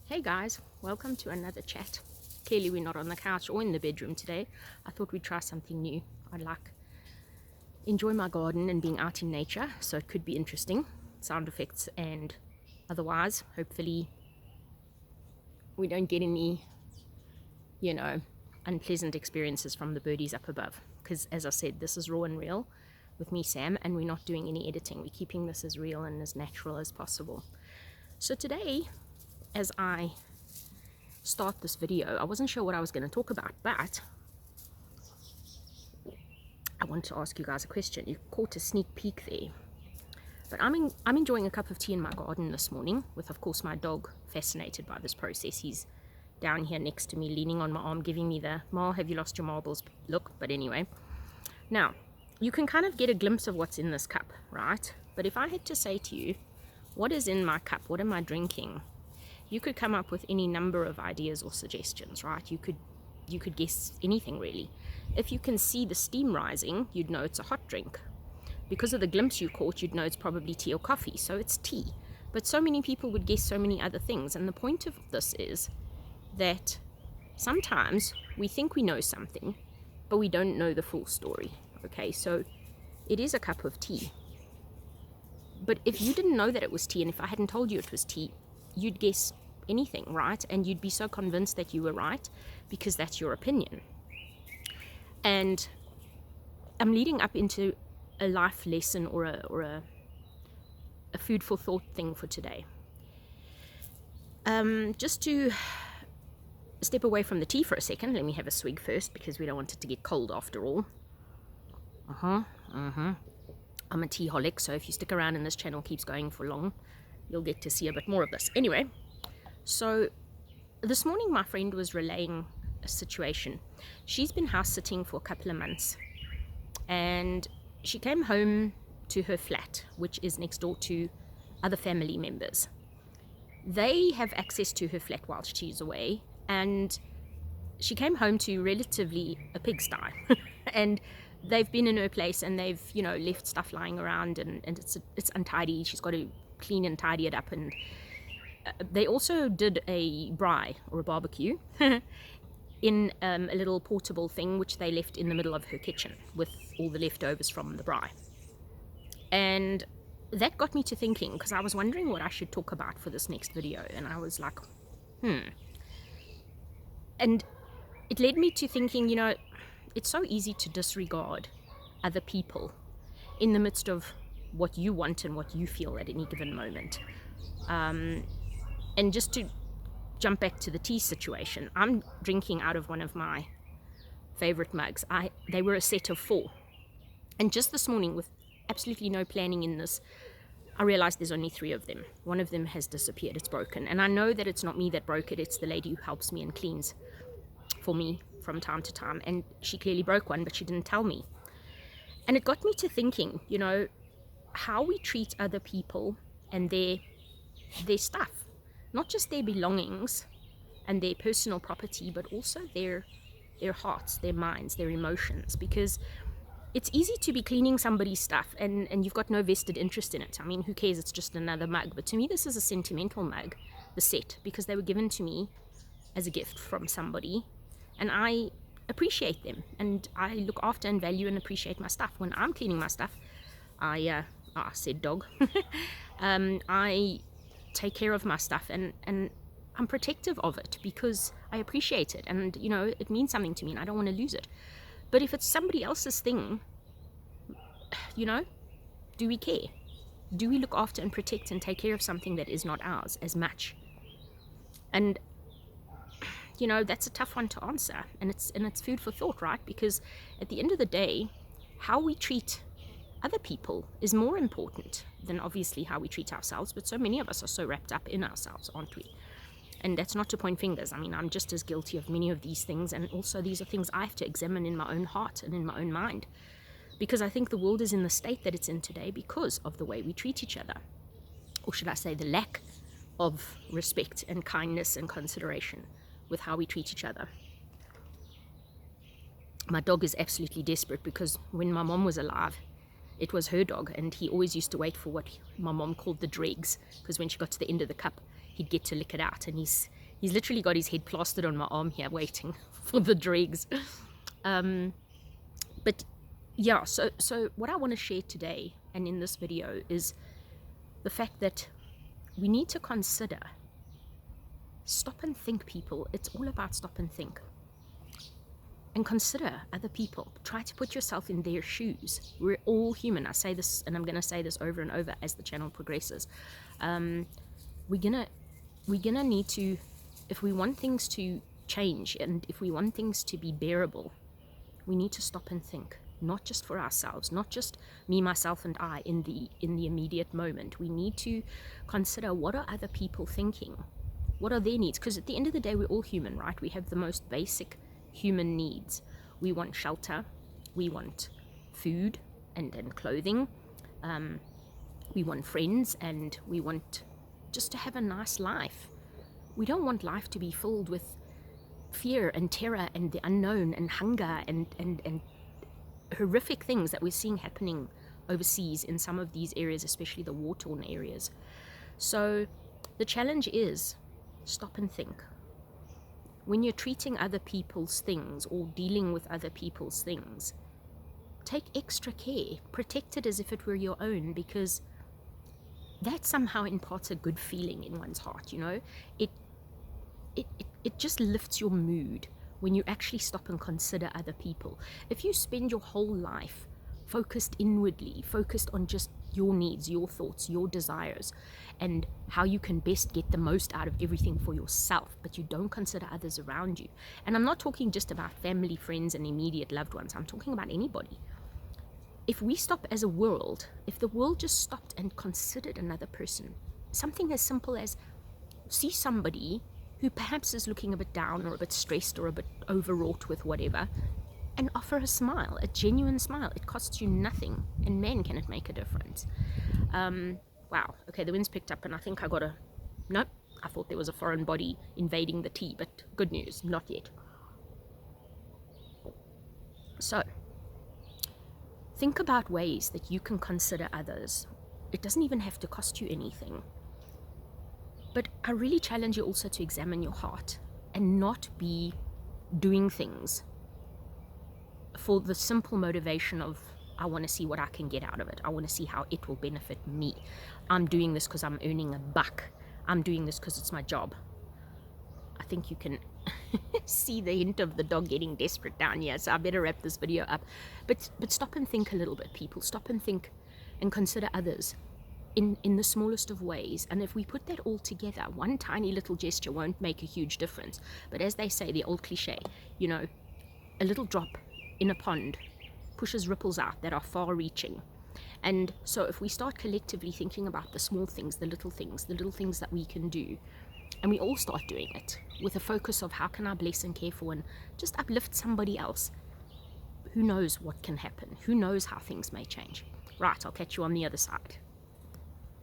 Hey guys, welcome to another chat. Clearly we're not on the couch or in the bedroom today. I thought we'd try something new. I'd enjoy my garden and being out in nature, so it could be interesting. Sound effects and otherwise. Hopefully we don't get any, unpleasant experiences from the birdies up above. Because as I said, this is raw and real with me, Sam, and we're not doing any editing. We're keeping this as real and as natural as possible. So today, as I start this video, I wasn't sure what I was going to talk about, but I want to ask you guys a question. You caught a sneak peek there, but I'm enjoying a cup of tea in my garden this morning with, of course, my dog fascinated by this process. He's down here next to me, leaning on my arm, giving me the "Ma, have you lost your marbles" look. But anyway, now you can kind of get a glimpse of what's in this cup, right? But if I had to say to you, what is in my cup? What am I drinking? You could come up with any number of ideas or suggestions, right? You could guess anything really. If you can see the steam rising, you'd know it's a hot drink. Because of the glimpse you caught, you'd know it's probably tea or coffee, so it's tea. But so many people would guess so many other things, and the point of this is that sometimes we think we know something, but we don't know the full story. Okay, so it is a cup of tea. But if you didn't know that it was tea, and if I hadn't told you it was tea, you'd guess anything, right? And you'd be so convinced that you were right because that's your opinion. And I'm leading up into a life lesson or a food for thought thing for today. Just to step away from the tea for a second, let me have a swig first because we don't want it to get cold after all. I'm a tea holic, so if you stick around and this channel keeps going for long, you'll get to see a bit more of this. Anyway, so this morning my friend was relaying a situation. She's been house sitting for a couple of months, and she came home to her flat, which is next door to other family members. They have access to her flat while she's away, and she came home to relatively a pigsty. And they've been in her place, and they've left stuff lying around, and it's untidy. She's got to clean and tidy it up. And they also did a braai or a barbecue in a little portable thing which they left in the middle of her kitchen with all the leftovers from the braai. And that got me to thinking, because I was wondering what I should talk about for this next video, and I was like, and it led me to thinking, it's so easy to disregard other people in the midst of what you want and what you feel at any given moment. And just to jump back to the tea situation, I'm drinking out of one of my favorite mugs. They were a set of 4. And just this morning, with absolutely no planning in this, I realized there's only 3 of them. One of them has disappeared. It's broken. And I know that it's not me that broke it. It's the lady who helps me and cleans for me from time to time. And she clearly broke one, but she didn't tell me. And it got me to thinking, how we treat other people and their stuff, not just their belongings and their personal property, but also their hearts, their minds, their emotions. Because it's easy to be cleaning somebody's stuff and you've got no vested interest in it. I mean, who cares? It's just another mug. But to me, this is a sentimental mug, the set, because they were given to me as a gift from somebody, and I appreciate them, and I look after and value and appreciate my stuff. When I'm cleaning my stuff, I said dog. I take care of my stuff, and I'm protective of it because I appreciate it, and it means something to me, and I don't want to lose it. But if it's somebody else's thing, do we care? Do we look after and protect and take care of something that is not ours as much? And that's a tough one to answer, and it's food for thought, right? Because at the end of the day, how we treat other people is more important than obviously how we treat ourselves. But so many of us are so wrapped up in ourselves, aren't we? And that's not to point fingers. I mean, I'm just as guilty of many of these things, and also these are things I have to examine in my own heart and in my own mind, because I think the world is in the state that it's in today because of the way we treat each other, or should I say the lack of respect and kindness and consideration with how we treat each other. My dog is absolutely desperate because when my mom was alive, it was her dog, and he always used to wait for what my mom called the dregs, because when she got to the end of the cup, he'd get to lick it out, and He's literally got his head plastered on my arm here, waiting for the dregs. But yeah, so what I want to share today and in this video is the fact that we need to consider, stop and think, people. It's all about stop and think. And consider other people. Try to put yourself in their shoes. We're all human. I say this, and I'm going to say this over and over as the channel progresses. We're gonna need to, if we want things to change and if we want things to be bearable, we need to stop and think. Not just for ourselves, not just me, myself, and I in the immediate moment. We need to consider, what are other people thinking? What are their needs? Because at the end of the day, we're all human, right? We have the most basic human needs. We want shelter, we want food and clothing, we want friends, and we want just to have a nice life. We don't want life to be filled with fear and terror and the unknown and hunger and horrific things that we're seeing happening overseas in some of these areas, especially the war-torn areas. So the challenge is, stop and think. When you're treating other people's things or dealing with other people's things, take extra care. Protect it as if it were your own, because that somehow imparts a good feeling in one's heart, you know? It just lifts your mood when you actually stop and consider other people. If you spend your whole life focused inwardly, focused on just your needs, your thoughts, your desires, and how you can best get the most out of everything for yourself, but you don't consider others around you. And I'm not talking just about family, friends, and immediate loved ones. I'm talking about anybody. If we stop as a world, if the world just stopped and considered another person, something as simple as see somebody who perhaps is looking a bit down or a bit stressed or a bit overwrought with whatever, and offer a smile, a genuine smile. It costs you nothing, and man, can it make a difference. Wow, okay, the wind's picked up, and I think I got a, nope, I thought there was a foreign body invading the tea, but good news, not yet. So, think about ways that you can consider others. It doesn't even have to cost you anything. But I really challenge you also to examine your heart and not be doing things for the simple motivation of, I want to see what I can get out of it. I want to see how it will benefit me. I'm doing this because I'm earning a buck. I'm doing this because it's my job. I think you can see the hint of the dog getting desperate down here, so I better wrap this video up. But stop and think a little bit, people. Stop and think and consider others in the smallest of ways. And if we put that all together, one tiny little gesture won't make a huge difference. But as they say, the old cliche, you know, a little drop in a pond pushes ripples out that are far-reaching. And so if we start collectively thinking about the small things, the little things that we can do, and we all start doing it with a focus of how can I bless and care for and just uplift somebody else, who knows what can happen? Who knows how things may change? Right, I'll catch you on the other side.